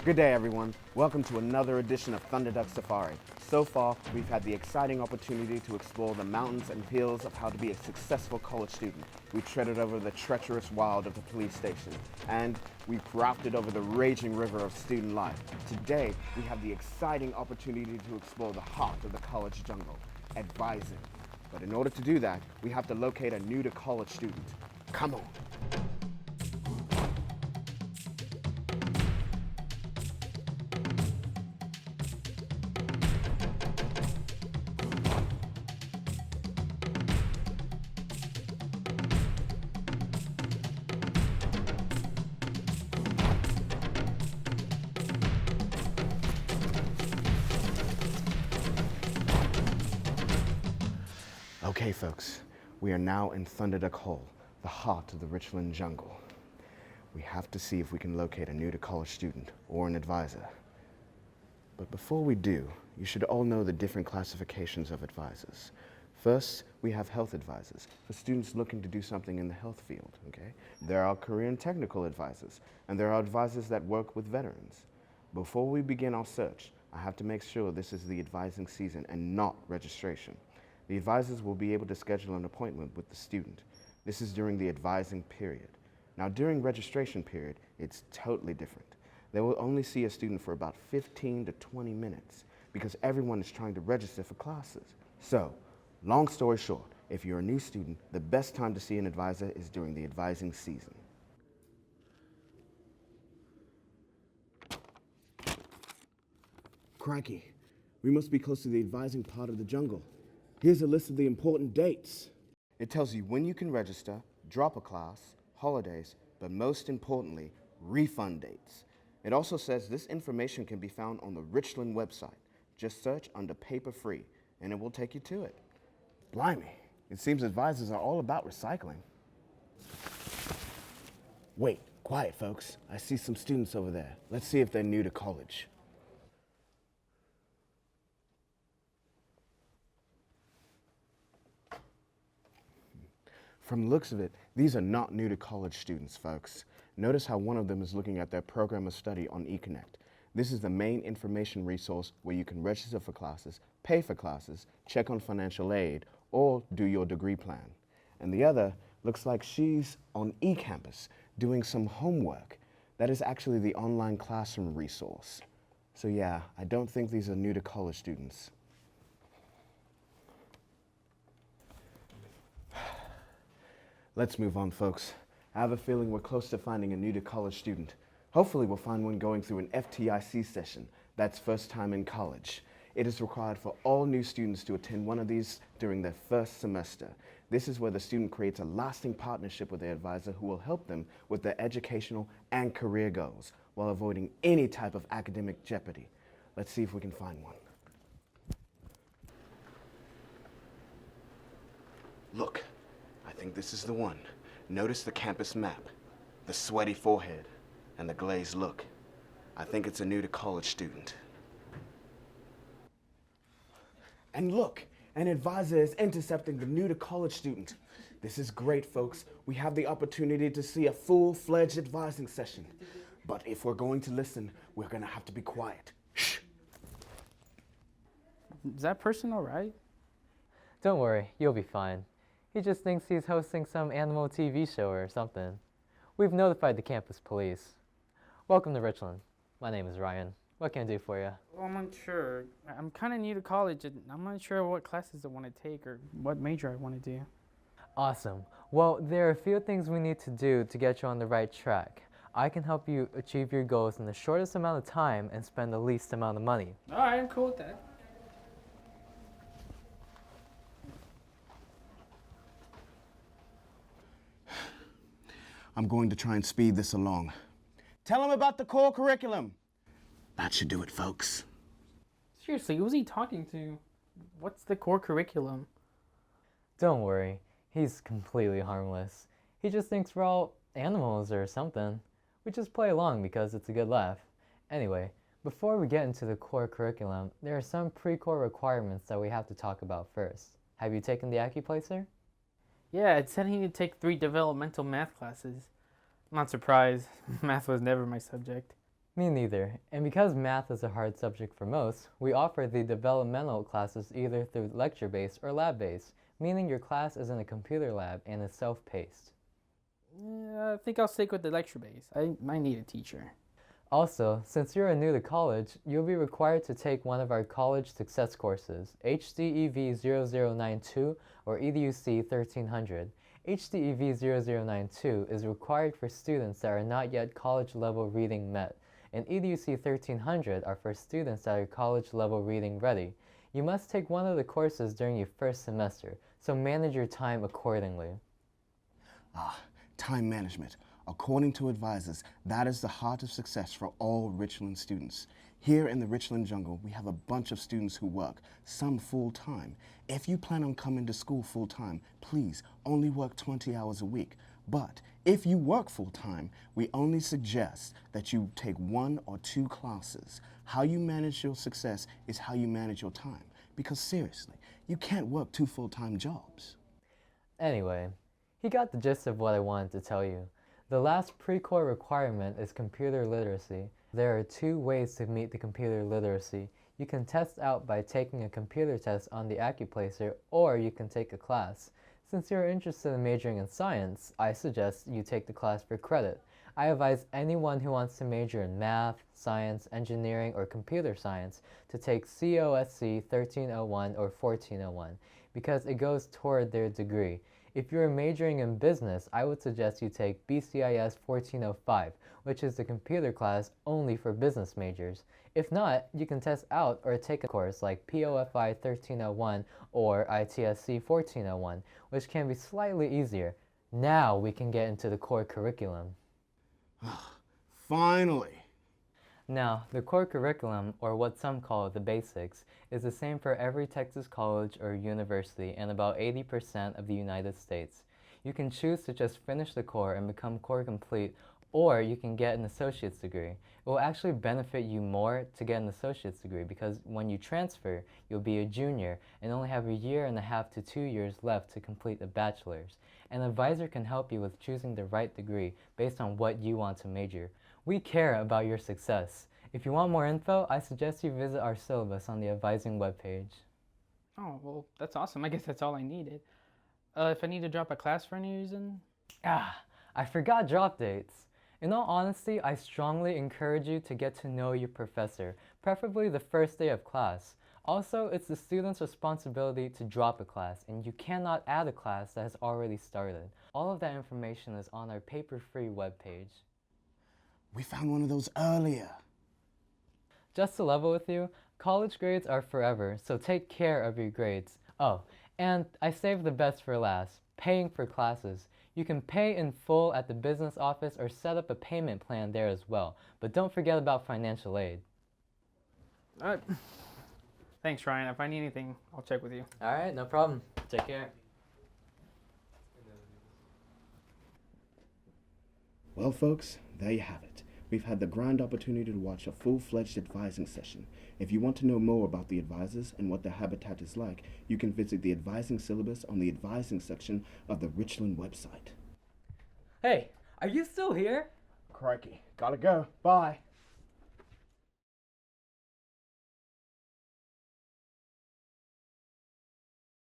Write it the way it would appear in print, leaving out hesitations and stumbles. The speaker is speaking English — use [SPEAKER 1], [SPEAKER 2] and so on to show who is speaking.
[SPEAKER 1] Good day, everyone. Welcome to another edition of Thunderduck Safari. So far, we've had the exciting opportunity to explore the mountains and hills of how to be a successful college student. We've treaded over the treacherous wild of the police station, and we've rafted over the raging river of student life. Today, we have the exciting opportunity to explore the heart of the college jungle, advising. But in order to do that, we have to locate a new-to-college student. Come on. Okay, folks, we are now in Thunderduck Hole, the heart of the Richland jungle. We have to see if we can locate a new-to-college student or an advisor. But before we do, you should all know the different classifications of advisors. First, we have health advisors, for students looking to do something in the health field, okay? There are career and technical advisors, and there are advisors that work with veterans. Before we begin our search, I have to make sure this is the advising season and not registration. The advisors will be able to schedule an appointment with the student. This is during the advising period. Now, during registration period, it's totally different. They will only see a student for about 15 to 20 minutes because everyone is trying to register for classes. So, long story short, if you're a new student, the best time to see an advisor is during the advising season. Crikey, we must be close to the advising part of the jungle. Here's a list of the important dates. It tells you when you can register, drop a class, holidays, but most importantly, refund dates. It also says this information can be found on the Richland website. Just search under paper free, and it will take you to it. Blimey, it seems advisors are all about recycling. Wait, quiet folks. I see some students over there. Let's see if they're new to college. From the looks of it, these are not new to college students, folks. Notice how one of them is looking at their program of study on eConnect. This is the main information resource where you can register for classes, pay for classes, check on financial aid, or do your degree plan. And the other looks like she's on eCampus doing some homework. That is actually the online classroom resource. So yeah, I don't think these are new to college students. Let's move on, folks. I have a feeling we're close to finding a new-to-college student. Hopefully we'll find one going through an FTIC session. That's first time in college. It is required for all new students to attend one of these during their first semester. This is where the student creates a lasting partnership with their advisor who will help them with their educational and career goals while avoiding any type of academic jeopardy. Let's see if we can find one. Look. I think this is the one. Notice the campus map, the sweaty forehead, and the glazed look. I think it's a new-to-college student. And look, an advisor is intercepting the new-to-college student. This is great, folks. We have the opportunity to see a full-fledged advising session. But if we're going to listen, we're going to have to be quiet. Shh.
[SPEAKER 2] Is that person all right?
[SPEAKER 3] Don't worry, you'll be fine. He just thinks he's hosting some animal TV show or something. We've notified the campus police. Welcome to Richland. My name is Ryan. What can I do for you?
[SPEAKER 2] Well, I'm unsure. I'm kind of new to college, and I'm not sure what classes I want to take or what major I want to do.
[SPEAKER 3] Awesome. Well, there are a few things we need to do to get you on the right track. I can help you achieve your goals in the shortest amount of time and spend the least amount of money.
[SPEAKER 2] All right, I'm cool with that.
[SPEAKER 1] I'm going to try and speed this along. Tell them about the core curriculum. That should do it, folks.
[SPEAKER 2] Seriously, who's he talking to? What's the core curriculum?
[SPEAKER 3] Don't worry, he's completely harmless. He just thinks we're all animals or something. We just play along because it's a good laugh. Anyway, before we get into the core curriculum, there are some pre-core requirements that we have to talk about first. Have you taken the AccuPlacer?
[SPEAKER 2] Yeah, it said he needed to take 3 developmental math classes. I'm not surprised. Math was never my subject.
[SPEAKER 3] Me neither. And because math is a hard subject for most, we offer the developmental classes either through lecture-based or lab-based, meaning your class is in a computer lab and is self-paced.
[SPEAKER 2] Yeah, I think I'll stick with the lecture base. I might need a teacher.
[SPEAKER 3] Also, since you're new to college, you'll be required to take one of our college success courses, HDEV 0092 or EDUC 1300. HDEV 0092 is required for students that are not yet college level reading met, and EDUC 1300 are for students that are college level reading ready. You must take one of the courses during your first semester, so manage your time accordingly.
[SPEAKER 1] Time management. According to advisors, that is the heart of success for all Richland students. Here in the Richland jungle, we have a bunch of students who work, some full-time. If you plan on coming to school full-time, please only work 20 hours a week. But if you work full-time, we only suggest that you take 1 or 2 classes. How you manage your success is how you manage your time. Because seriously, you can't work 2 full-time jobs.
[SPEAKER 3] Anyway, he got the gist of what I wanted to tell you. The last pre-core requirement is computer literacy. There are 2 ways to meet the computer literacy. You can test out by taking a computer test on the AccuPlacer, or you can take a class. Since you're interested in majoring in science, I suggest you take the class for credit. I advise anyone who wants to major in math, science, engineering, or computer science to take COSC 1301 or 1401 because it goes toward their degree. If you're majoring in business, I would suggest you take BCIS 1405, which is the computer class only for business majors. If not, you can test out or take a course like POFI 1301 or ITSC 1401, which can be slightly easier. Now we can get into the core curriculum.
[SPEAKER 1] Finally!
[SPEAKER 3] Now, the core curriculum, or what some call the basics, is the same for every Texas college or university in about 80% of the United States. You can choose to just finish the core and become core complete, or you can get an associate's degree. It will actually benefit you more to get an associate's degree because when you transfer, you'll be a junior and only have 1.5 years to 2 years left to complete a bachelor's. An advisor can help you with choosing the right degree based on what you want to major. We care about your success. If you want more info, I suggest you visit our syllabus on the advising webpage.
[SPEAKER 2] Oh, well, that's awesome. I guess that's all I needed. If I need to drop a class for any reason?
[SPEAKER 3] I forgot drop dates. In all honesty, I strongly encourage you to get to know your professor, preferably the first day of class. Also, it's the student's responsibility to drop a class, and you cannot add a class that has already started. All of that information is on our paper-free webpage.
[SPEAKER 1] We found one of those earlier.
[SPEAKER 3] Just to level with you, college grades are forever, so take care of your grades. Oh, and I saved the best for last, paying for classes. You can pay in full at the business office or set up a payment plan there as well, but don't forget about financial aid.
[SPEAKER 2] Thanks, Ryan. If I need anything, I'll check with you.
[SPEAKER 3] All right, no problem. Take care.
[SPEAKER 1] Well, folks, there you have it. We've had the grand opportunity to watch a full-fledged advising session. If you want to know more about the advisors and what their habitat is like, you can visit the advising syllabus on the advising section of the Richland website.
[SPEAKER 3] Hey, are you still here?
[SPEAKER 1] Crikey, gotta go. Bye.